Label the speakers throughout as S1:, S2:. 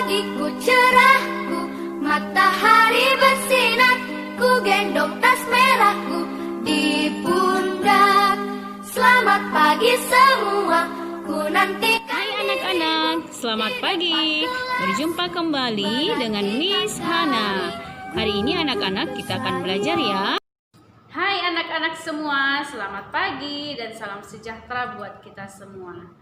S1: ikut cerahku, matahari bersinar, ku gendong tas merahku di pundak. Selamat pagi semua, ku nanti.
S2: Hai anak-anak, selamat pagi. Berjumpa kembali dengan Miss Hana. Hari ini anak-anak kita akan belajar ya. Hai anak-anak semua, selamat pagi dan salam sejahtera buat kita semua.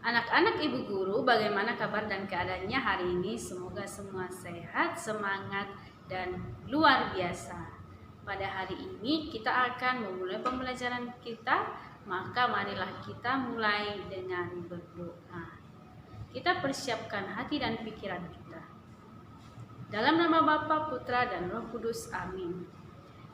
S2: Anak-anak ibu guru, bagaimana kabar dan keadaannya hari ini? Semoga semua sehat, semangat, dan luar biasa. Pada hari ini kita akan memulai pembelajaran kita, maka marilah kita mulai dengan berdoa. Kita persiapkan hati dan pikiran kita. Dalam nama Bapa, Putra, dan Roh Kudus, amin.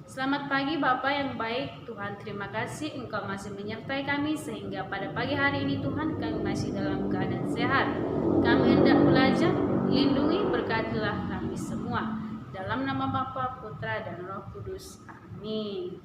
S2: Selamat pagi Bapak yang baik, Tuhan terima kasih Engkau masih menyertai kami sehingga pada pagi hari ini Tuhan kami masih dalam keadaan sehat. Kami hendak belajar, lindungi, berkatilah kami semua. Dalam nama Bapa, Putra, dan Roh Kudus, amin.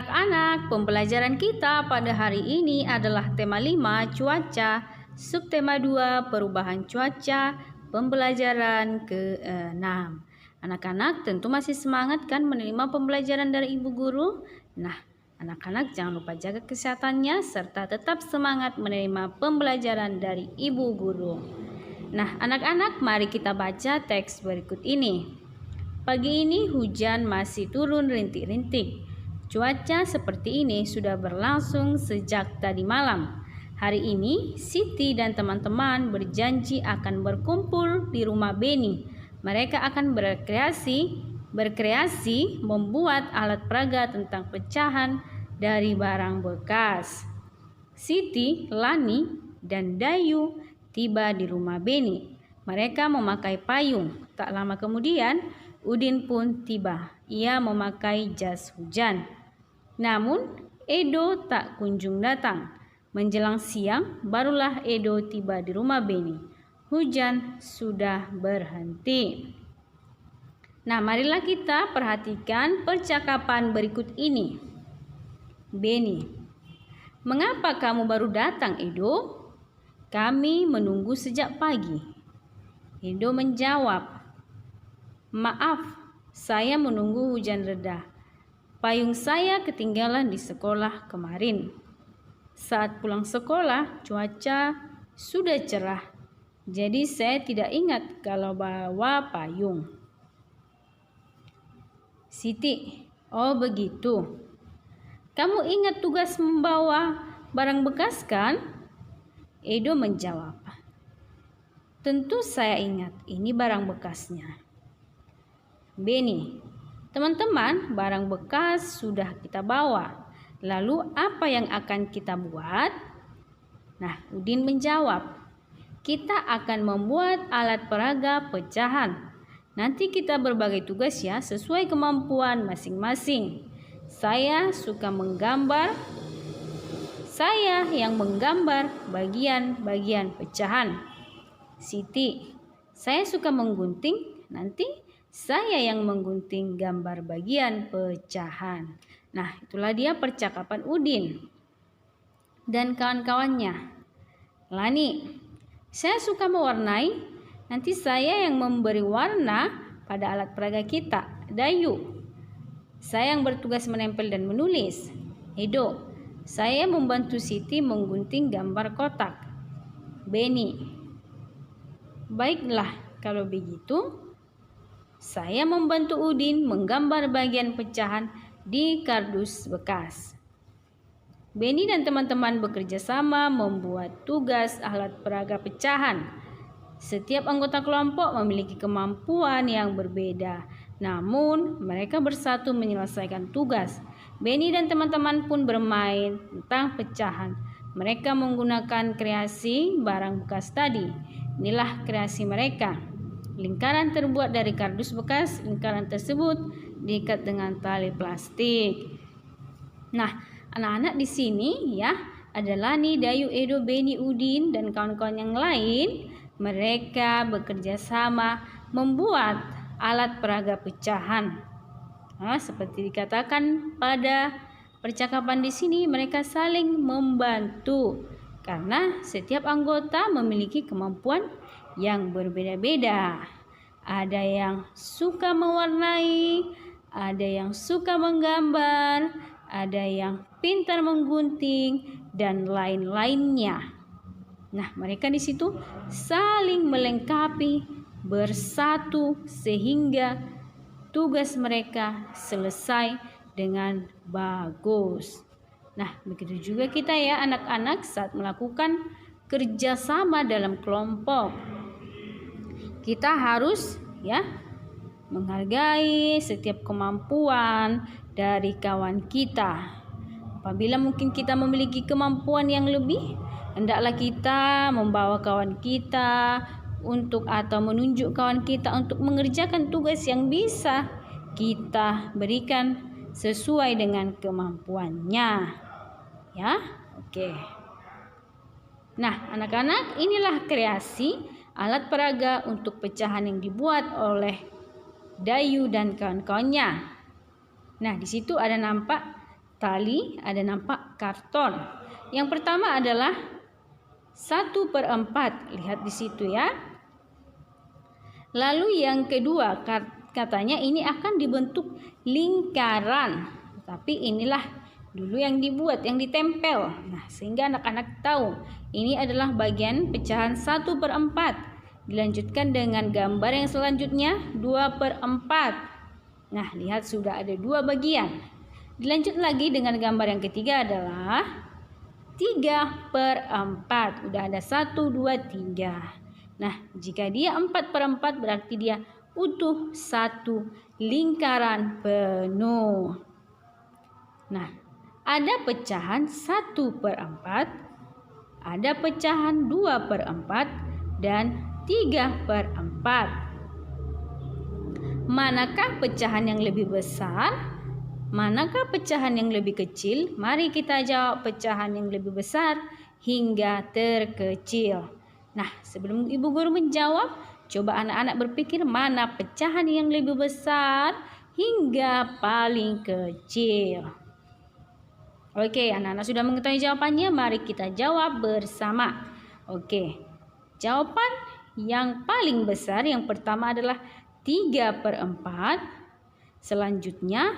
S2: Anak-anak, pembelajaran kita pada hari ini adalah tema 5 cuaca, subtema 2 perubahan cuaca, pembelajaran ke-6. Anak-anak tentu masih semangat kan menerima pembelajaran dari ibu guru? Nah, anak-anak jangan lupa jaga kesehatannya serta tetap semangat menerima pembelajaran dari ibu guru. Nah, anak-anak mari kita baca teks berikut ini. Pagi ini hujan masih turun rintik-rintik. Cuaca seperti ini sudah berlangsung sejak tadi malam. Hari ini Siti dan teman-teman berjanji akan berkumpul di rumah Beni. Mereka akan berkreasi membuat alat peraga tentang pecahan dari barang bekas. Siti, Lani, dan Dayu tiba di rumah Beni. Mereka memakai payung. Tak lama kemudian, Udin pun tiba. Ia memakai jas hujan. Namun, Edo tak kunjung datang. Menjelang siang, barulah Edo tiba di rumah Beni. Hujan sudah berhenti. Nah, marilah kita perhatikan percakapan berikut ini. Beni, mengapa kamu baru datang, Edo? Kami menunggu sejak pagi. Edo menjawab, maaf, saya menunggu hujan reda. Payung saya ketinggalan di sekolah kemarin. Saat pulang sekolah, cuaca sudah cerah. Jadi saya tidak ingat kalau bawa payung. Siti, oh begitu. Kamu ingat tugas membawa barang bekas kan? Edo menjawab, tentu saya ingat, ini barang bekasnya. Beni, teman-teman, barang bekas sudah kita bawa. Lalu apa yang akan kita buat? Nah, Udin menjawab, kita akan membuat alat peraga pecahan. Nanti kita berbagai tugas ya, sesuai kemampuan masing-masing. Saya suka menggambar. Saya yang menggambar bagian-bagian pecahan. Siti, saya suka menggunting. Nanti saya yang menggunting gambar bagian pecahan. Nah, itulah dia percakapan Udin dan kawan-kawannya. Lani, saya suka mewarnai, nanti saya yang memberi warna pada alat peraga kita. Dayu, saya yang bertugas menempel dan menulis. Edo, saya membantu Siti menggunting gambar kotak. Beni, baiklah kalau begitu. Saya membantu Udin menggambar bagian pecahan di kardus bekas. Beni dan teman-teman bekerja sama membuat tugas alat peraga pecahan. Setiap anggota kelompok memiliki kemampuan yang berbeda, namun mereka bersatu menyelesaikan tugas. Beni dan teman-teman pun bermain tentang pecahan. Mereka menggunakan kreasi barang bekas tadi. Inilah kreasi mereka. Lingkaran terbuat dari kardus bekas. Lingkaran tersebut diikat dengan tali plastik. Nah, anak-anak di sini ya, ada Lani, Dayu, Edo, Beni, Udin, dan kawan-kawan yang lain. Mereka bekerja sama membuat alat peraga pecahan. Nah, seperti dikatakan pada percakapan di sini, mereka saling membantu karena setiap anggota memiliki kemampuan yang berbeda-beda. Ada yang suka mewarnai, ada yang suka menggambar, ada yang pintar menggunting, dan lain-lainnya. Nah, mereka di situ saling melengkapi, bersatu sehingga tugas mereka selesai dengan bagus. Nah, begitu juga kita ya anak-anak saat melakukan kerjasama dalam kelompok. Kita harus ya menghargai setiap kemampuan dari kawan kita. Apabila mungkin kita memiliki kemampuan yang lebih, hendaklah kita membawa kawan kita untuk atau menunjuk kawan kita untuk mengerjakan tugas yang bisa kita berikan sesuai dengan kemampuannya. Ya, oke. Nah, anak-anak, inilah kreasi alat peraga untuk pecahan yang dibuat oleh Dayu dan kawan-kawannya. Nah, di situ ada nampak tali, ada nampak karton. Yang pertama adalah 1/4. Lihat di situ ya. Lalu yang kedua, katanya ini akan dibentuk lingkaran. Tapi inilah dulu yang dibuat, yang ditempel. Nah, sehingga anak-anak tahu ini adalah bagian pecahan 1/4. Dilanjutkan dengan gambar yang selanjutnya 2/4. Nah, lihat sudah ada 2 bagian. Dilanjut lagi dengan gambar yang ketiga adalah 3/4. Udah ada 1, 2, 3. Nah, jika dia 4/4 berarti dia utuh satu lingkaran penuh. Nah, ada pecahan 1/4, ada pecahan 2/4, dan 3/4. Manakah pecahan yang lebih besar? Manakah pecahan yang lebih kecil? Mari kita jawab pecahan yang lebih besar hingga terkecil. Nah, sebelum Ibu Guru menjawab, coba anak-anak berpikir mana pecahan yang lebih besar hingga paling kecil. Oke, anak-anak sudah mengetahui jawabannya, mari kita jawab bersama. Oke, jawaban yang paling besar yang pertama adalah 3/4. Selanjutnya,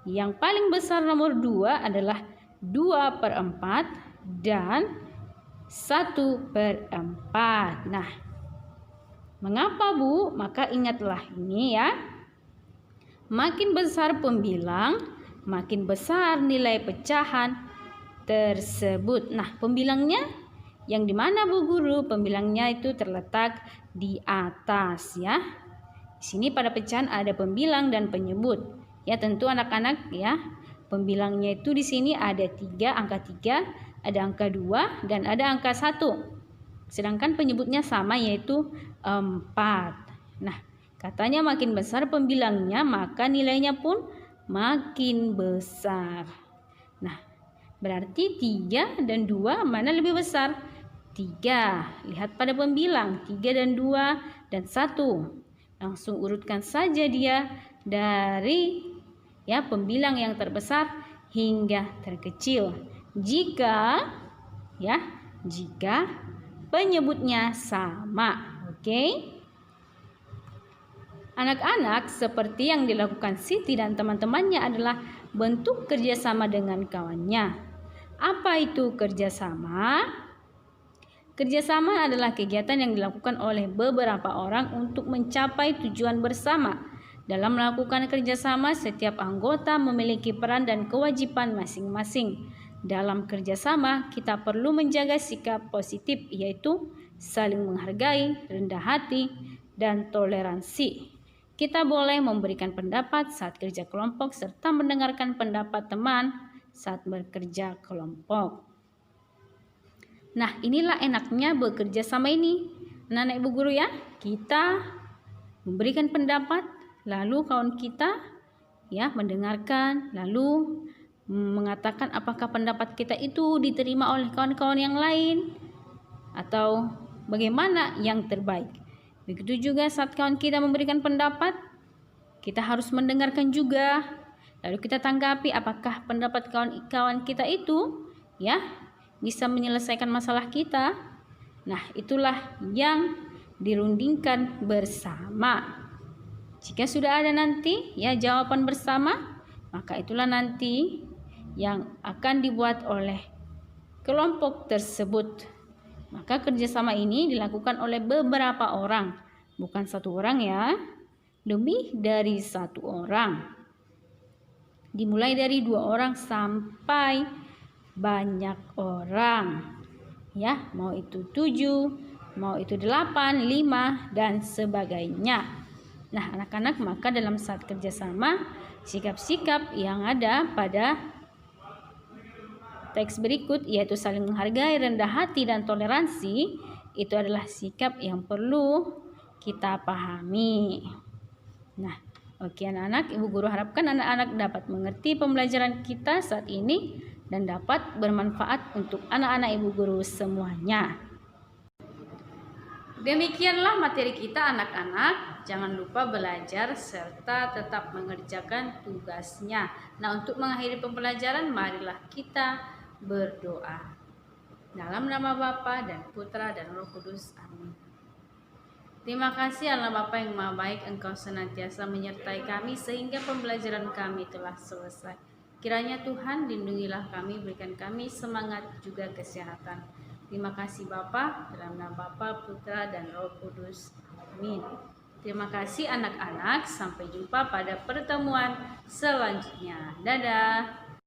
S2: yang paling besar nomor 2 adalah 2/4 dan 1/4. Nah, mengapa Bu? Maka ingatlah ini ya. Makin besar pembilang, makin besar nilai pecahan tersebut. Nah, pembilangnya yang di mana Bu Guru? Pembilangnya itu terletak di atas ya. Di sini pada pecahan ada pembilang dan penyebut. Ya, tentu anak-anak ya. Pembilangnya itu di sini ada 3, angka 3, ada angka 2 dan ada angka 1. Sedangkan penyebutnya sama yaitu 4. Nah, katanya makin besar pembilangnya maka nilainya pun makin besar. Nah, berarti 3 dan 2 mana lebih besar? 3. Lihat pada pembilang 3 dan 2 dan 1. Langsung urutkan saja dia dari ya pembilang yang terbesar hingga terkecil. Jika penyebutnya sama. Oke? Anak-anak, seperti yang dilakukan Siti dan teman-temannya adalah bentuk kerjasama dengan kawannya. Apa itu kerjasama? Kerjasama adalah kegiatan yang dilakukan oleh beberapa orang untuk mencapai tujuan bersama. Dalam melakukan kerjasama, setiap anggota memiliki peran dan kewajiban masing-masing. Dalam kerjasama, kita perlu menjaga sikap positif, yaitu saling menghargai, rendah hati, dan toleransi. Kita boleh memberikan pendapat saat kerja kelompok serta mendengarkan pendapat teman saat bekerja kelompok. Nah, inilah enaknya bekerja sama ini. Anak-anak Ibu Guru ya, kita memberikan pendapat, lalu kawan kita ya mendengarkan, lalu mengatakan apakah pendapat kita itu diterima oleh kawan-kawan yang lain atau bagaimana yang terbaik. Begitu juga saat kawan kita memberikan pendapat, kita harus mendengarkan juga. Lalu kita tanggapi apakah pendapat kawan-kawan kita itu ya bisa menyelesaikan masalah kita. Nah, itulah yang dirundingkan bersama. Jika sudah ada nanti ya jawaban bersama, maka itulah nanti yang akan dibuat oleh kelompok tersebut. Maka kerjasama ini dilakukan oleh beberapa orang, bukan satu orang ya, lebih dari satu orang. Dimulai dari 2 orang sampai banyak orang. Ya, mau itu 7, mau itu 8, 5, dan sebagainya. Nah, anak-anak, maka dalam saat kerjasama, sikap-sikap yang ada pada teks berikut yaitu saling menghargai, rendah hati, dan toleransi, itu adalah sikap yang perlu kita pahami. Nah, oke anak-anak, Ibu Guru harapkan anak-anak dapat mengerti pembelajaran kita saat ini dan dapat bermanfaat untuk anak-anak Ibu Guru semuanya. Demikianlah materi kita anak-anak. Jangan lupa belajar serta tetap mengerjakan tugasnya. Nah, untuk mengakhiri pembelajaran, marilah kita berdoa. Dalam nama Bapa dan Putra dan Roh Kudus. Amin. Terima kasih Allah Bapa yang Maha Baik, Engkau senantiasa menyertai kami sehingga pembelajaran kami telah selesai. Kiranya Tuhan lindungilah kami, berikan kami semangat juga kesehatan. Terima kasih Bapa, dalam nama Bapa, Putra, dan Roh Kudus. Amin. Terima kasih anak-anak, sampai jumpa pada pertemuan selanjutnya. Dadah.